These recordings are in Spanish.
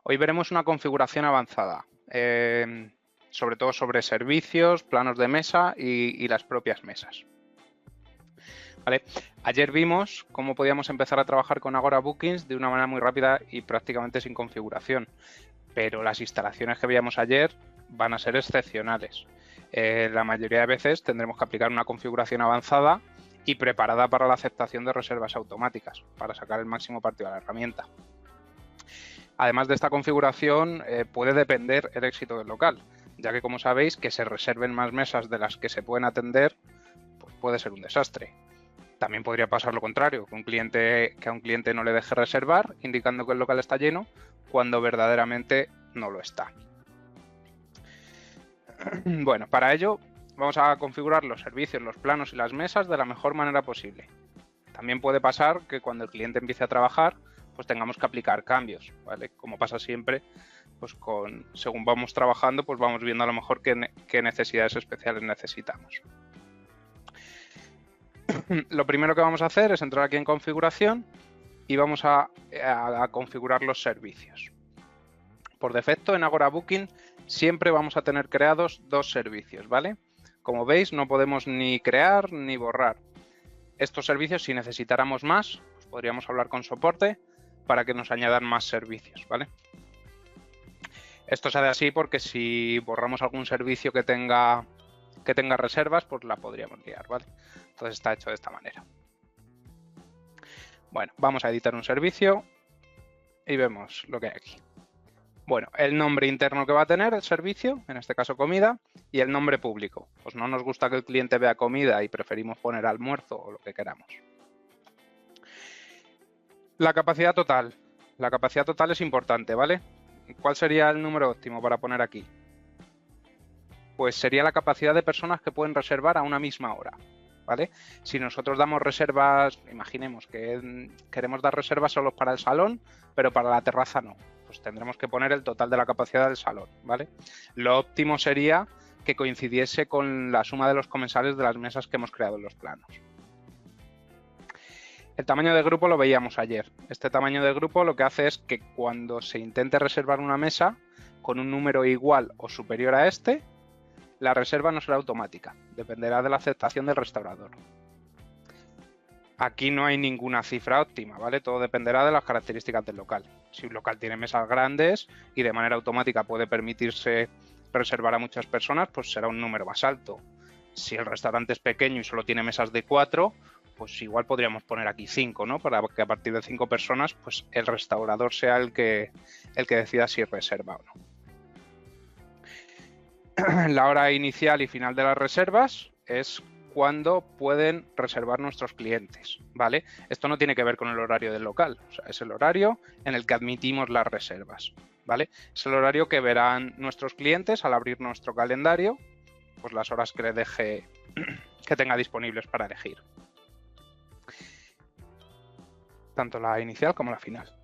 Hoy veremos una configuración avanzada, sobre todo sobre servicios, planos de mesa y las propias mesas. ¿Vale? Ayer vimos cómo podíamos empezar a trabajar con Agora Bookings de una manera muy rápida y prácticamente sin configuración, pero las instalaciones que veíamos ayer van a ser excepcionales. La mayoría de veces tendremos que aplicar una configuración avanzada y preparada para la aceptación de reservas automáticas, para sacar el máximo partido a la herramienta. Además de esta configuración, puede depender el éxito del local, ya que, como sabéis, que se reserven más mesas de las que se pueden atender, pues puede ser un desastre. También podría pasar lo contrario, que a un cliente no le deje reservar, indicando que el local está lleno, cuando verdaderamente no lo está. Bueno, para ello vamos a configurar los servicios, los planos y las mesas de la mejor manera posible. También puede pasar que cuando el cliente empiece a trabajar, pues tengamos que aplicar cambios, ¿vale? Como pasa siempre, pues según vamos trabajando, pues vamos viendo a lo mejor qué necesidades especiales necesitamos. Lo primero que vamos a hacer es entrar aquí en configuración y vamos a configurar los servicios. Por defecto, en Agora Booking siempre vamos a tener creados dos servicios, ¿vale? Como veis, no podemos ni crear ni borrar. Estos servicios, si necesitáramos más, pues podríamos hablar con soporte para que nos añadan más servicios, ¿vale? Esto se hace así porque si borramos algún servicio que tenga reservas, pues la podríamos liar, ¿vale? Entonces está hecho de esta manera. Bueno, vamos a editar un servicio y vemos lo que hay aquí. Bueno, el nombre interno que va a tener el servicio, en este caso comida, y el nombre público. Pues no nos gusta que el cliente vea comida y preferimos poner almuerzo o lo que queramos. La capacidad total. La capacidad total es importante, ¿vale? ¿Cuál sería el número óptimo para poner aquí? Pues sería la capacidad de personas que pueden reservar a una misma hora, ¿vale? Si nosotros damos reservas, imaginemos que queremos dar reservas solo para el salón, pero para la terraza no, pues tendremos que poner el total de la capacidad del salón, ¿vale? Lo óptimo sería que coincidiese con la suma de los comensales de las mesas que hemos creado en los planos. El tamaño de grupo lo veíamos ayer. Este tamaño de grupo lo que hace es que cuando se intente reservar una mesa con un número igual o superior a este, la reserva no será automática, dependerá de la aceptación del restaurador. Aquí no hay ninguna cifra óptima, ¿vale? Todo dependerá de las características del local. Si un local tiene mesas grandes y de manera automática puede permitirse reservar a muchas personas, pues será un número más alto. Si el restaurante es pequeño y solo tiene mesas de 4, pues igual podríamos poner aquí 5, ¿no? Para que a partir de 5 personas, pues el restaurador sea el que decida si reserva o no. La hora inicial y final de las reservas es cuando pueden reservar nuestros clientes, ¿vale? Esto no tiene que ver con el horario del local, o sea, es el horario en el que admitimos las reservas, ¿vale? Es el horario que verán nuestros clientes al abrir nuestro calendario, pues las horas que le deje, que tenga disponibles para elegir. Tanto la inicial como la final.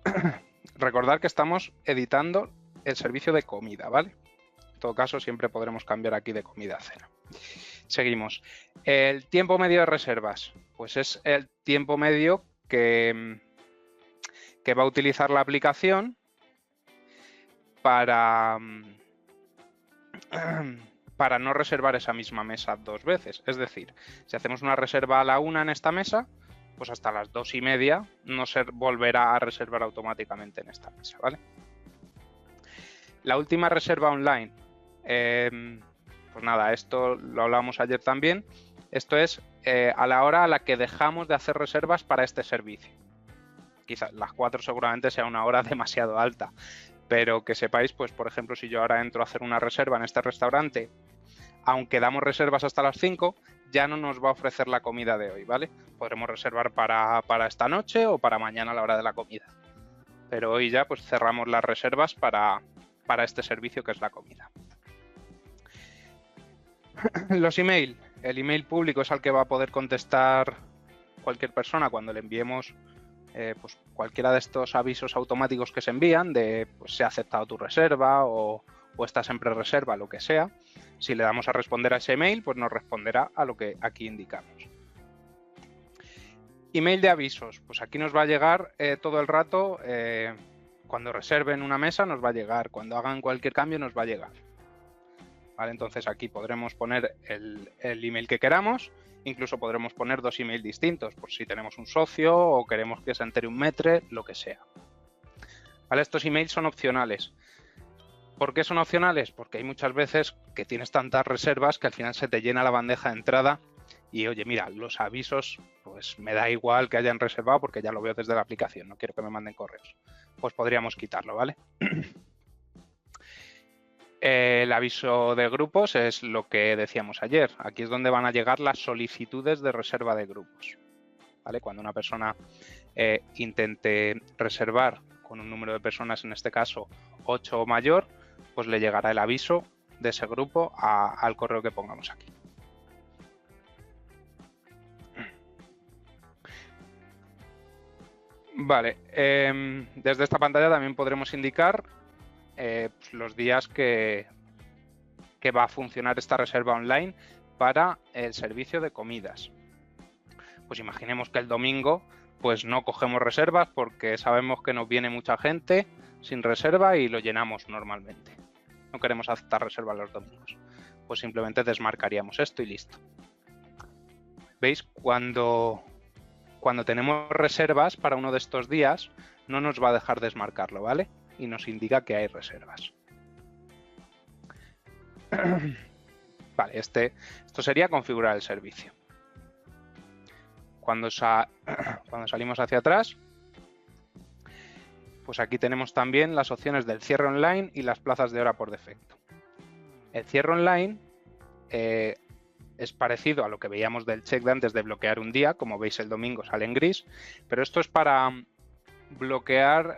Recordad que estamos editando el servicio de comida, ¿vale? En todo caso, siempre podremos cambiar aquí de comida a cena. Seguimos. El tiempo medio de reservas, pues es el tiempo medio que va a utilizar la aplicación para no reservar esa misma mesa dos veces. Es decir, si hacemos una reserva a la 1 en esta mesa, pues hasta las 2:30 no se volverá a reservar automáticamente en esta mesa, ¿vale? La última reserva online, pues nada, esto lo hablamos ayer también. Esto es a la hora a la que dejamos de hacer reservas para este servicio. Quizás las 4 seguramente sea una hora demasiado alta, pero que sepáis, pues por ejemplo, si yo ahora entro a hacer una reserva en este restaurante, aunque damos reservas hasta las 5, ya no nos va a ofrecer la comida de hoy, ¿vale? Podremos reservar para esta noche o para mañana a la hora de la comida. Pero hoy ya pues cerramos las reservas para este servicio que es la comida. Los email. El email público es al que va a poder contestar cualquier persona cuando le enviemos pues cualquiera de estos avisos automáticos que se envían de pues se ha aceptado tu reserva o estás en pre-reserva, lo que sea. Si le damos a responder a ese email, pues nos responderá a lo que aquí indicamos. Email de avisos. Pues aquí nos va a llegar todo el rato cuando reserven una mesa nos va a llegar, cuando hagan cualquier cambio nos va a llegar. ¿Vale? Entonces aquí podremos poner el email que queramos, incluso podremos poner 2 emails distintos, por si tenemos un socio o queremos que se entere un metre, lo que sea. ¿Vale? Estos emails son opcionales. ¿Por qué son opcionales? Porque hay muchas veces que tienes tantas reservas que al final se te llena la bandeja de entrada y, oye, mira, los avisos, pues me da igual que hayan reservado porque ya lo veo desde la aplicación, no quiero que me manden correos. Pues podríamos quitarlo, ¿vale? El aviso de grupos es lo que decíamos ayer. Aquí es donde van a llegar las solicitudes de reserva de grupos. ¿Vale? Cuando una persona intente reservar con un número de personas, en este caso 8 o mayor, pues le llegará el aviso de ese grupo al correo que pongamos aquí. Vale, desde esta pantalla también podremos indicar los días que va a funcionar esta reserva online para el servicio de comidas. Pues imaginemos que el domingo pues no cogemos reservas porque sabemos que nos viene mucha gente sin reserva y lo llenamos normalmente. No queremos aceptar reservas los domingos. Pues simplemente desmarcaríamos esto y listo. ¿Veis? Cuando tenemos reservas para uno de estos días, no nos va a dejar desmarcarlo, ¿vale? Y nos indica que hay reservas. Vale, esto sería configurar el servicio. Cuando salimos hacia atrás, pues aquí tenemos también las opciones del cierre online y las plazas de hora por defecto. El cierre online es parecido a lo que veíamos del check de antes de bloquear un día. Como veis, el domingo sale en gris, pero esto es para bloquear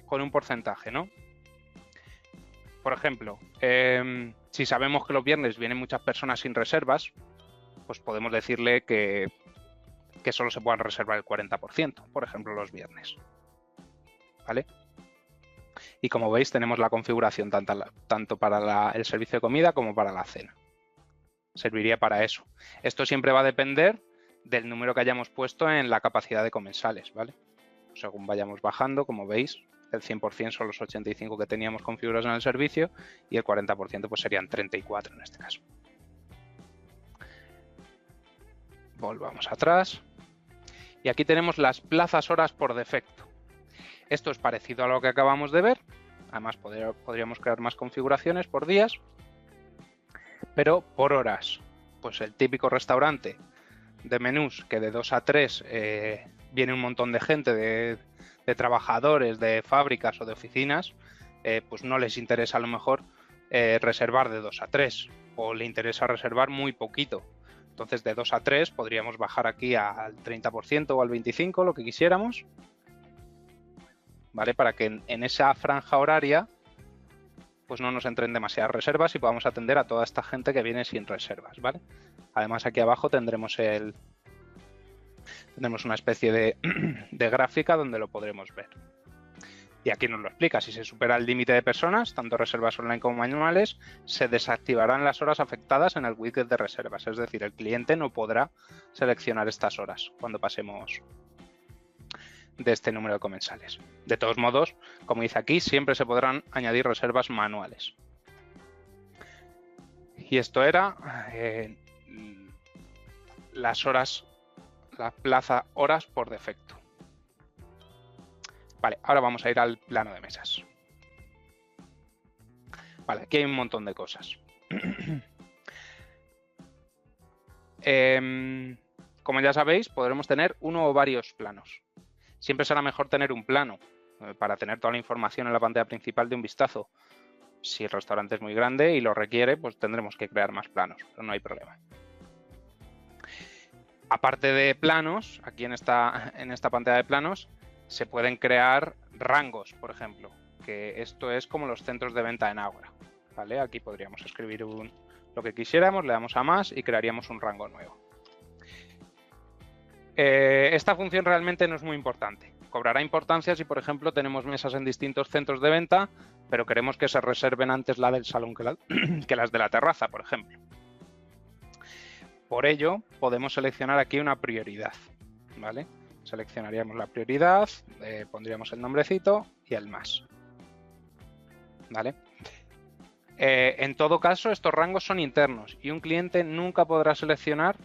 con un porcentaje, ¿no? Por ejemplo, si sabemos que los viernes vienen muchas personas sin reservas, pues podemos decirle que solo se puedan reservar el 40%, por ejemplo, los viernes. ¿Vale? Y como veis, tenemos la configuración tanto para el servicio de comida como para la cena. Serviría para eso. Esto siempre va a depender del número que hayamos puesto en la capacidad de comensales, ¿vale? Según vayamos bajando, como veis, el 100% son los 85 que teníamos configurados en el servicio y el 40% pues serían 34 en este caso. Volvamos atrás. Y aquí tenemos las plazas horas por defecto. Esto es parecido a lo que acabamos de ver. Además, podríamos crear más configuraciones por días, pero por horas. Pues el típico restaurante de menús que de 2 a 3 viene un montón de gente, de trabajadores, de fábricas o de oficinas, pues no les interesa a lo mejor reservar de 2 a 3 o le interesa reservar muy poquito. Entonces, de 2 a 3 podríamos bajar aquí al 30% o al 25%, lo que quisiéramos, ¿vale? Para que en esa franja horaria pues no nos entren demasiadas reservas y podamos atender a toda esta gente que viene sin reservas, ¿vale? Además, aquí abajo tendremos una especie de gráfica donde lo podremos ver. Y aquí nos lo explica. Si se supera el límite de personas, tanto reservas online como manuales, se desactivarán las horas afectadas en el widget de reservas. Es decir, el cliente no podrá seleccionar estas horas cuando pasemos de este número de comensales. De todos modos, como dice aquí, siempre se podrán añadir reservas manuales. Y esto era las horas, la plaza horas por defecto. Vale, ahora vamos a ir al plano de mesas. Vale, aquí hay un montón de cosas. Como ya sabéis, podremos tener uno o varios planos. Siempre será mejor tener un plano para tener toda la información en la pantalla principal de un vistazo. Si el restaurante es muy grande y lo requiere, pues tendremos que crear más planos, pero no hay problema. Aparte de planos, aquí en esta pantalla de planos, se pueden crear rangos, por ejemplo, que esto es como los centros de venta en Ágora, ¿vale? Aquí podríamos escribir lo que quisiéramos, le damos a más y crearíamos un rango nuevo. Esta función realmente no es muy importante. Cobrará importancia si, por ejemplo, tenemos mesas en distintos centros de venta, pero queremos que se reserven antes la del salón que las de la terraza, por ejemplo. Por ello, podemos seleccionar aquí una prioridad, ¿vale? Seleccionaríamos la prioridad, pondríamos el nombrecito y el más. ¿Vale? En todo caso, estos rangos son internos y un cliente nunca podrá seleccionar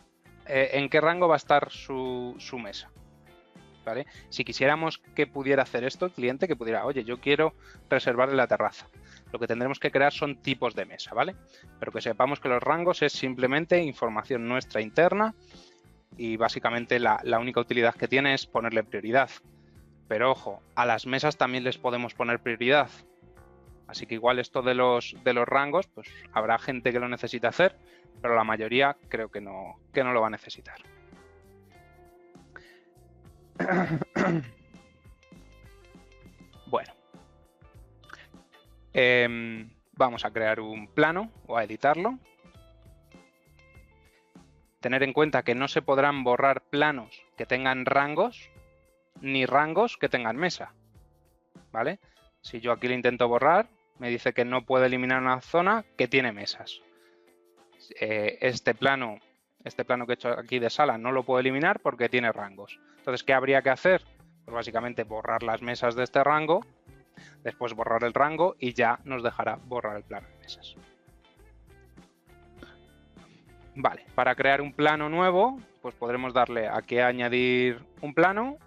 en qué rango va a estar su mesa. ¿Vale? Si quisiéramos que pudiera hacer esto el cliente, que pudiera, oye, yo quiero reservar en la terraza, lo que tendremos que crear son tipos de mesa, ¿vale? Pero que sepamos que los rangos es simplemente información nuestra interna y básicamente la única utilidad que tiene es ponerle prioridad. Pero ojo, a las mesas también les podemos poner prioridad. Así que igual esto de los rangos, pues habrá gente que lo necesite hacer, pero la mayoría creo que no lo va a necesitar. Bueno, vamos a crear un plano o a editarlo. Tener en cuenta que no se podrán borrar planos que tengan rangos ni rangos que tengan mesa, ¿vale? Si yo aquí lo intento borrar, me dice que no puede eliminar una zona que tiene mesas. Este plano que he hecho aquí de sala no lo puedo eliminar porque tiene rangos. Entonces, ¿qué habría que hacer? Pues básicamente borrar las mesas de este rango, después borrar el rango y ya nos dejará borrar el plano de mesas. Vale, para crear un plano nuevo, pues podremos darle aquí a añadir un plano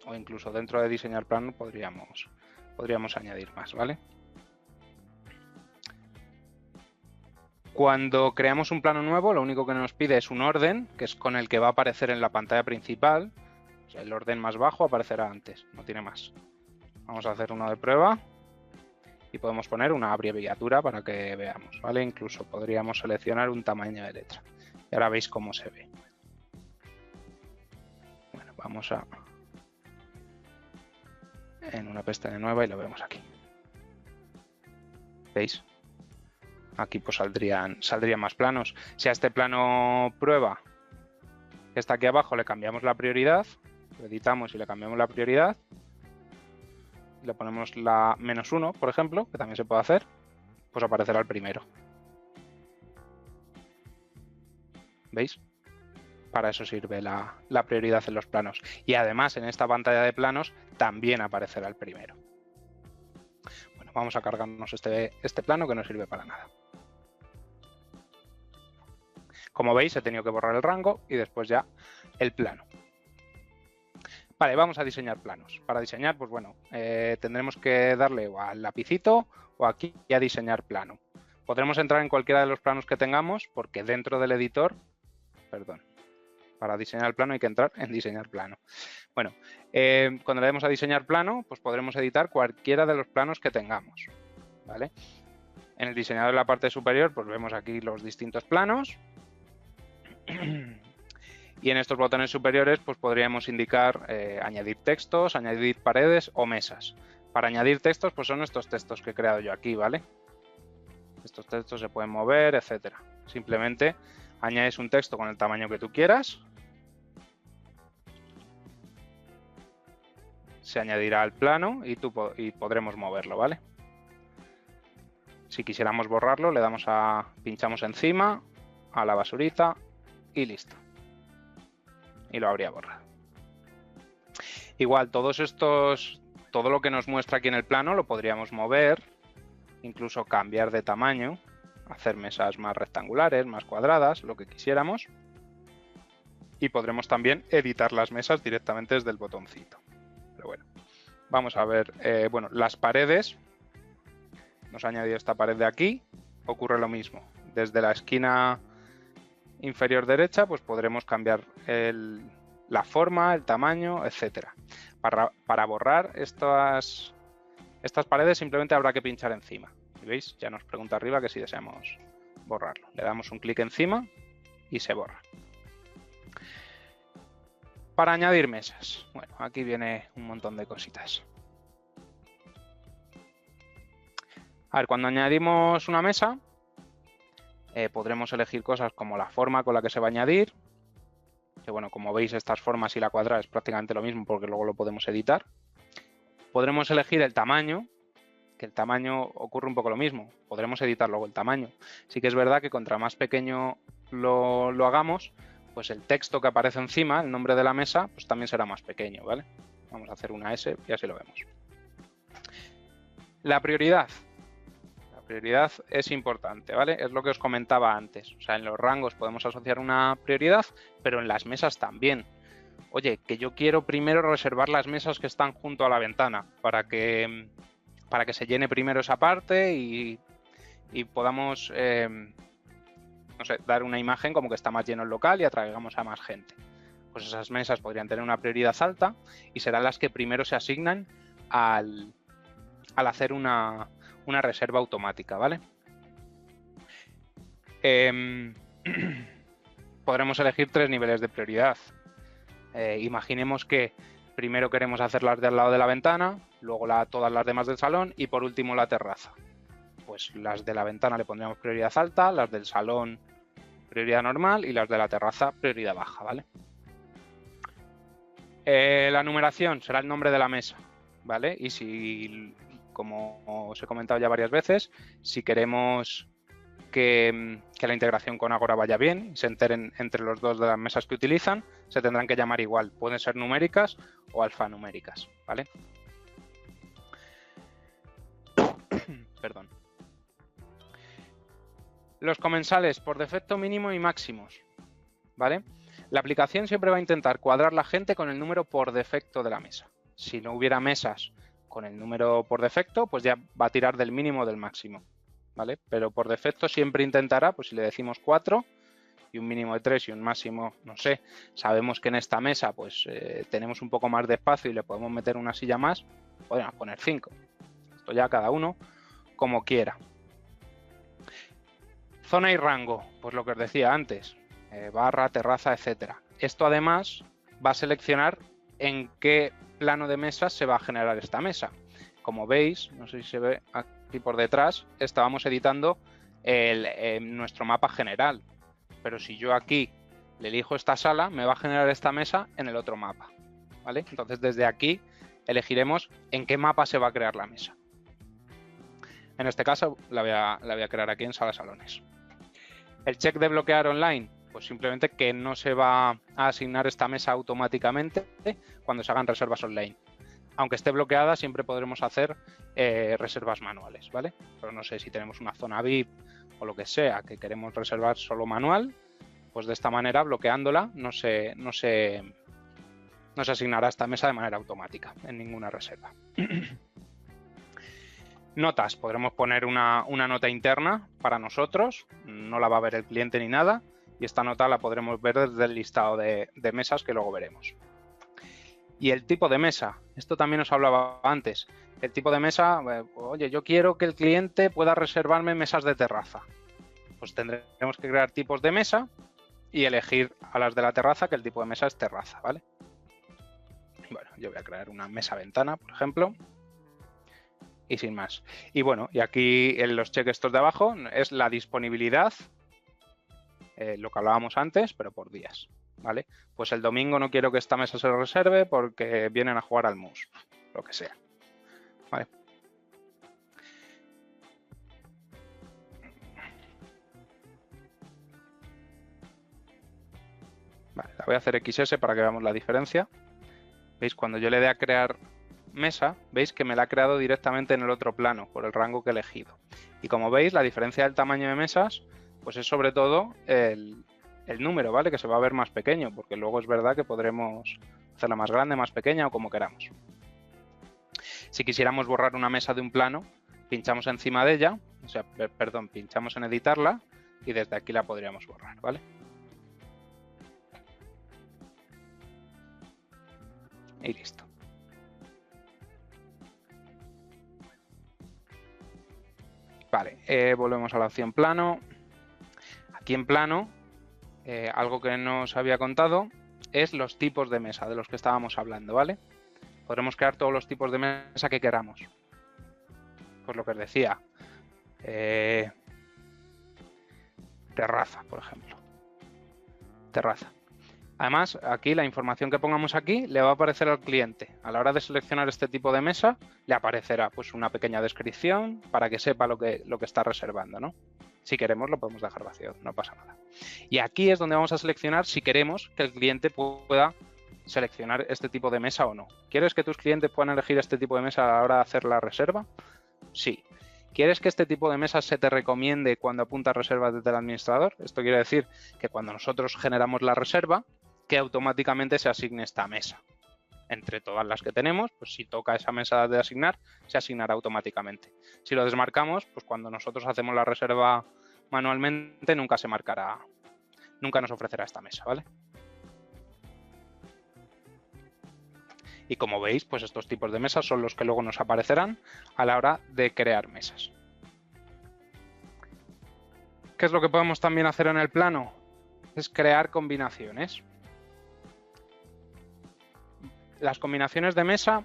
o incluso dentro de diseñar plano podríamos añadir más, ¿vale? Cuando creamos un plano nuevo, lo único que nos pide es un orden, que es con el que va a aparecer en la pantalla principal. O sea, el orden más bajo aparecerá antes, no tiene más. Vamos a hacer uno de prueba y podemos poner una abreviatura para que veamos, ¿vale? Incluso podríamos seleccionar un tamaño de letra. Y ahora veis cómo se ve. Bueno, vamos a... en una pestaña nueva y lo vemos aquí. ¿Veis? Aquí pues saldrían más planos. Si a este plano prueba que está aquí abajo le cambiamos la prioridad, lo editamos y le cambiamos la prioridad, le ponemos la -1, por ejemplo, que también se puede hacer, pues aparecerá el primero. ¿Veis? Para eso sirve la prioridad en los planos. Y además en esta pantalla de planos también aparecerá el primero. Bueno, vamos a cargarnos este plano que no sirve para nada. Como veis, he tenido que borrar el rango y después ya el plano. Vale, vamos a diseñar planos. Para diseñar, pues bueno, tendremos que darle o al lapicito o aquí a diseñar plano. Podremos entrar en cualquiera de los planos que tengamos porque dentro del editor, para diseñar el plano hay que entrar en diseñar plano. Bueno, cuando le demos a diseñar plano, pues podremos editar cualquiera de los planos que tengamos, ¿vale? En el diseñador de la parte superior, pues vemos aquí los distintos planos. Y en estos botones superiores pues podríamos indicar añadir textos, añadir paredes o mesas. Para añadir textos pues son estos textos que he creado yo aquí, ¿vale? Estos textos se pueden mover, etcétera. Simplemente añades un texto con el tamaño que tú quieras. Se añadirá al plano y podremos moverlo, ¿vale? Si quisiéramos borrarlo, le damos pinchamos encima, a la basurita y listo. Y lo habría borrado. Igual, todo lo que nos muestra aquí en el plano lo podríamos mover, incluso cambiar de tamaño, hacer mesas más rectangulares, más cuadradas, lo que quisiéramos. Y podremos también editar las mesas directamente desde el botoncito. Pero bueno, vamos a ver, bueno, las paredes. Nos ha añadido esta pared de aquí, ocurre lo mismo. Desde la esquina inferior derecha, pues podremos cambiar la forma, el tamaño, etcétera. Para borrar estas paredes simplemente habrá que pinchar encima. ¿Y veis? Ya nos pregunta arriba que si deseamos borrarlo. Le damos un clic encima y se borra. Para añadir mesas. Bueno, aquí viene un montón de cositas. A ver, cuando añadimos una mesa, podremos elegir cosas como la forma con la que se va a añadir, que bueno, como veis estas formas y la cuadrada es prácticamente lo mismo porque luego lo podemos editar. Podremos elegir el tamaño, que el tamaño ocurre un poco lo mismo, podremos editar luego el tamaño. Sí que es verdad que contra más pequeño lo hagamos, pues el texto que aparece encima, el nombre de la mesa, pues también será más pequeño, ¿vale? Vamos a hacer una S y así lo vemos. La prioridad. La prioridad es importante, ¿vale? Es lo que os comentaba antes. O sea, en los rangos podemos asociar una prioridad, pero en las mesas también. Oye, que yo quiero primero reservar las mesas que están junto a la ventana para que se llene primero esa parte y podamos, no sé, dar una imagen como que está más lleno el local y atraigamos a más gente. Pues esas mesas podrían tener una prioridad alta y serán las que primero se asignan al hacer una reserva automática, ¿vale? Podremos elegir 3 niveles de prioridad. Imaginemos que primero queremos hacer las de al lado de la ventana, luego todas las demás del salón y por último la terraza. Pues las de la ventana le pondríamos prioridad alta, las del salón prioridad normal y las de la terraza prioridad baja, ¿vale? La numeración será el nombre de la mesa, ¿vale? Y si, como os he comentado ya varias veces, si queremos que la integración con Agora vaya bien y se enteren entre los dos de las mesas que utilizan, se tendrán que llamar igual. Pueden ser numéricas o alfanuméricas, ¿vale? Perdón. Los comensales por defecto mínimo y máximos, ¿vale? La aplicación siempre va a intentar cuadrar la gente con el número por defecto de la mesa. Si no hubiera mesas con el número por defecto, pues ya va a tirar del mínimo o del máximo, ¿vale? Pero por defecto siempre intentará, pues si le decimos 4 y un mínimo de 3 y un máximo, no sé, sabemos que en esta mesa pues tenemos un poco más de espacio y le podemos meter una silla más, podemos poner 5. Esto ya cada uno como quiera. Zona y rango, pues lo que os decía antes, barra, terraza, etcétera. Esto además va a seleccionar en qué plano de mesa se va a generar esta mesa. Como veis, no sé si se ve aquí por detrás, estábamos editando nuestro mapa general. Pero si yo aquí le elijo esta sala, me va a generar esta mesa en el otro mapa, ¿vale? Entonces desde aquí elegiremos en qué mapa se va a crear la mesa. En este caso la voy a crear aquí en sala salones. El check de bloquear online, pues simplemente que no se va a asignar esta mesa automáticamente cuando se hagan reservas online. Aunque esté bloqueada, siempre podremos hacer reservas manuales, ¿vale? Pero no sé si tenemos una zona VIP o lo que sea, que queremos reservar solo manual, pues de esta manera, bloqueándola, no se asignará esta mesa de manera automática en ninguna reserva. Notas, podremos poner una nota interna para nosotros, no la va a ver el cliente ni nada, y esta nota la podremos ver desde el listado de mesas que luego veremos. Y el tipo de mesa, esto también os hablaba antes. El tipo de mesa, oye, yo quiero que el cliente pueda reservarme mesas de terraza. Pues tendremos que crear tipos de mesa y elegir a las de la terraza, que el tipo de mesa es terraza, ¿vale? Bueno, yo voy a crear una mesa ventana, por ejemplo. Y sin más. Y bueno, y aquí en los cheques estos de abajo es la disponibilidad, lo que hablábamos antes, pero por días, ¿vale? Pues el domingo no quiero que esta mesa se reserve porque vienen a jugar al mus, lo que sea, ¿vale? Vale, la voy a hacer XS para que veamos la diferencia. ¿Veis? Cuando yo le dé a crear mesa, veis que me la ha creado directamente en el otro plano por el rango que he elegido. Y como veis, la diferencia del tamaño de mesas, pues es sobre todo el número, ¿vale? Que se va a ver más pequeño, porque luego es verdad que podremos hacerla más grande, más pequeña o como queramos. Si quisiéramos borrar una mesa de un plano, pinchamos encima de ella, o sea, perdón, pinchamos en editarla y desde aquí la podríamos borrar, ¿vale? Y listo. Vale, volvemos a la opción plano. Aquí en plano, algo que no os había contado es los tipos de mesa de los que estábamos hablando, ¿vale? Podremos crear todos los tipos de mesa que queramos. Pues lo que os decía, terraza, por ejemplo. Terraza. Además, aquí la información que pongamos aquí le va a aparecer al cliente. A la hora de seleccionar este tipo de mesa, le aparecerá pues una pequeña descripción para que sepa lo que está reservando, ¿no? Si queremos lo podemos dejar vacío, no pasa nada. Y aquí es donde vamos a seleccionar si queremos que el cliente pueda seleccionar este tipo de mesa o no. ¿Quieres que tus clientes puedan elegir este tipo de mesa a la hora de hacer la reserva? Sí. ¿Quieres que este tipo de mesas se te recomiende cuando apuntas reservas desde el administrador? Esto quiere decir que cuando nosotros generamos la reserva, que automáticamente se asigne esta mesa. Entre todas las que tenemos, pues si toca esa mesa de asignar, se asignará automáticamente. Si lo desmarcamos, pues cuando nosotros hacemos la reserva manualmente, nunca se marcará, nunca nos ofrecerá esta mesa, ¿vale? Y como veis, pues estos tipos de mesas son los que luego nos aparecerán a la hora de crear mesas. ¿Qué es lo que podemos también hacer en el plano? Es crear combinaciones. Las combinaciones de mesa,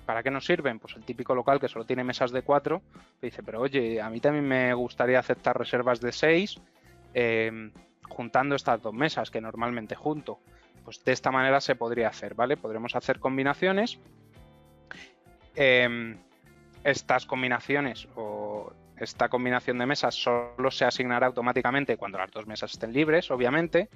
¿para qué nos sirven? Pues el típico local que solo tiene mesas de 4, dice, pero oye, a mí también me gustaría aceptar reservas de 6, juntando estas dos mesas que normalmente junto. Pues de esta manera se podría hacer, ¿vale? Podremos hacer combinaciones. Estas combinaciones o esta combinación de mesas solo se asignará automáticamente cuando las dos mesas estén libres, obviamente.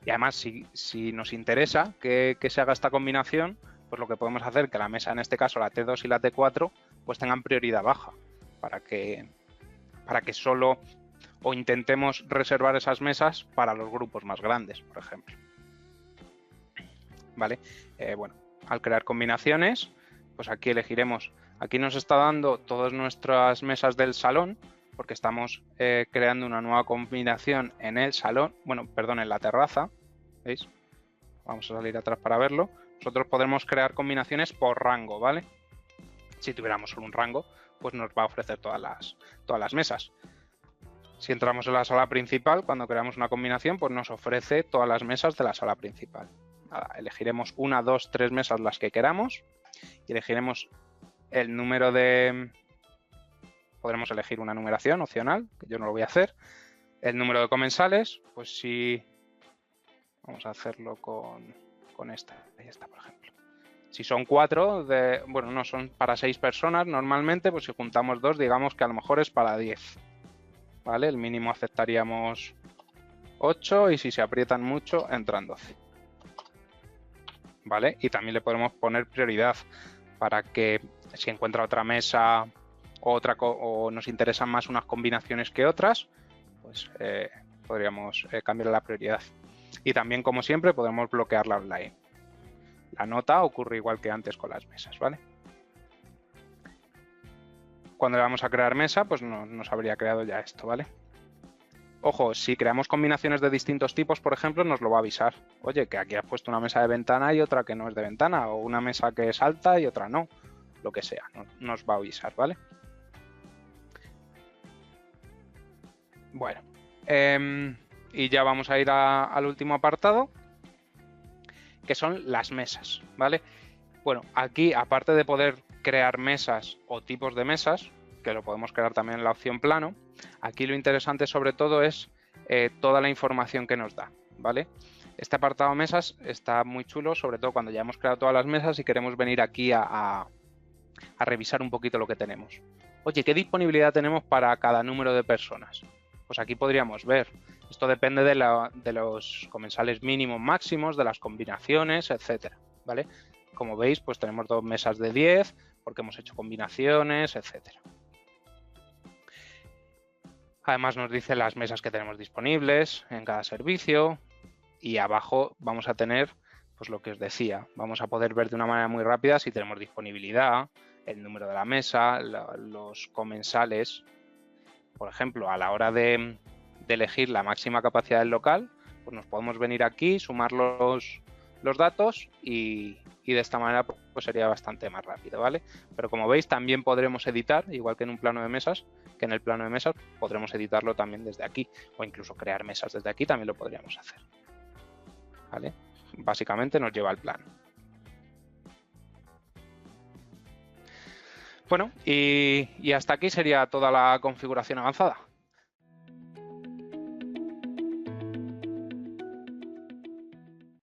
Y además, si nos interesa que se haga esta combinación, pues lo que podemos hacer es que la mesa, en este caso la T2 y la T4, pues tengan prioridad baja para que solo o intentemos reservar esas mesas para los grupos más grandes, por ejemplo. ¿Vale? Bueno, al crear combinaciones, pues aquí elegiremos, aquí nos está dando todas nuestras mesas del salón, porque estamos creando una nueva combinación en el salón, bueno, perdón, en la terraza, ¿veis? Vamos a salir atrás para verlo. Nosotros podremos crear combinaciones por rango, ¿vale? Si tuviéramos solo un rango, pues nos va a ofrecer todas las mesas. Si entramos en la sala principal, cuando creamos una combinación, pues nos ofrece todas las mesas de la sala principal. Nada, elegiremos 1, 2, 3 mesas las que queramos y elegiremos el número de... Podremos elegir una numeración opcional, que yo no lo voy a hacer. El número de comensales, pues si... Vamos a hacerlo con esta. Ahí está, por ejemplo. Si son 4, bueno, no, son para 6 personas normalmente, pues si juntamos 2, digamos que a lo mejor es para 10. ¿Vale? El mínimo aceptaríamos 8 y si se aprietan mucho, entran 12. ¿Vale? Y también le podemos poner prioridad para que si encuentra otra mesa o nos interesan más unas combinaciones que otras, pues podríamos cambiar la prioridad. Y también, como siempre, podemos bloquearla online. La nota ocurre igual que antes con las mesas, ¿vale? Cuando le vamos a crear mesa, pues nos habría creado ya esto, ¿vale? Ojo, si creamos combinaciones de distintos tipos, por ejemplo, nos lo va a avisar. Oye, que aquí has puesto una mesa de ventana y otra que no es de ventana, o una mesa que es alta y otra no. Lo que sea, nos va a avisar, ¿vale? Bueno, y ya vamos a ir al último apartado, que son las mesas, ¿vale? Bueno, aquí, aparte de poder crear mesas o tipos de mesas, que lo podemos crear también en la opción plano, aquí lo interesante sobre todo es toda la información que nos da, ¿vale? Este apartado mesas está muy chulo, sobre todo cuando ya hemos creado todas las mesas y queremos venir aquí a revisar un poquito lo que tenemos. Oye, ¿qué disponibilidad tenemos para cada número de personas? Pues aquí podríamos ver. Esto depende de los comensales mínimos máximos, de las combinaciones, etcétera, ¿vale? Como veis, pues tenemos 2 mesas de 10 porque hemos hecho combinaciones, etcétera. Además nos dice las mesas que tenemos disponibles en cada servicio y abajo vamos a tener, pues lo que os decía, vamos a poder ver de una manera muy rápida si tenemos disponibilidad, el número de la mesa, los comensales. Por ejemplo, a la hora de elegir la máxima capacidad del local, pues nos podemos venir aquí, sumar los datos y de esta manera pues sería bastante más rápido, ¿vale? Pero como veis también podremos editar, igual que en un plano de mesas, que en el plano de mesas podremos editarlo también desde aquí o incluso crear mesas desde aquí también lo podríamos hacer, ¿vale? Básicamente nos lleva al plano. Bueno, y hasta aquí sería toda la configuración avanzada.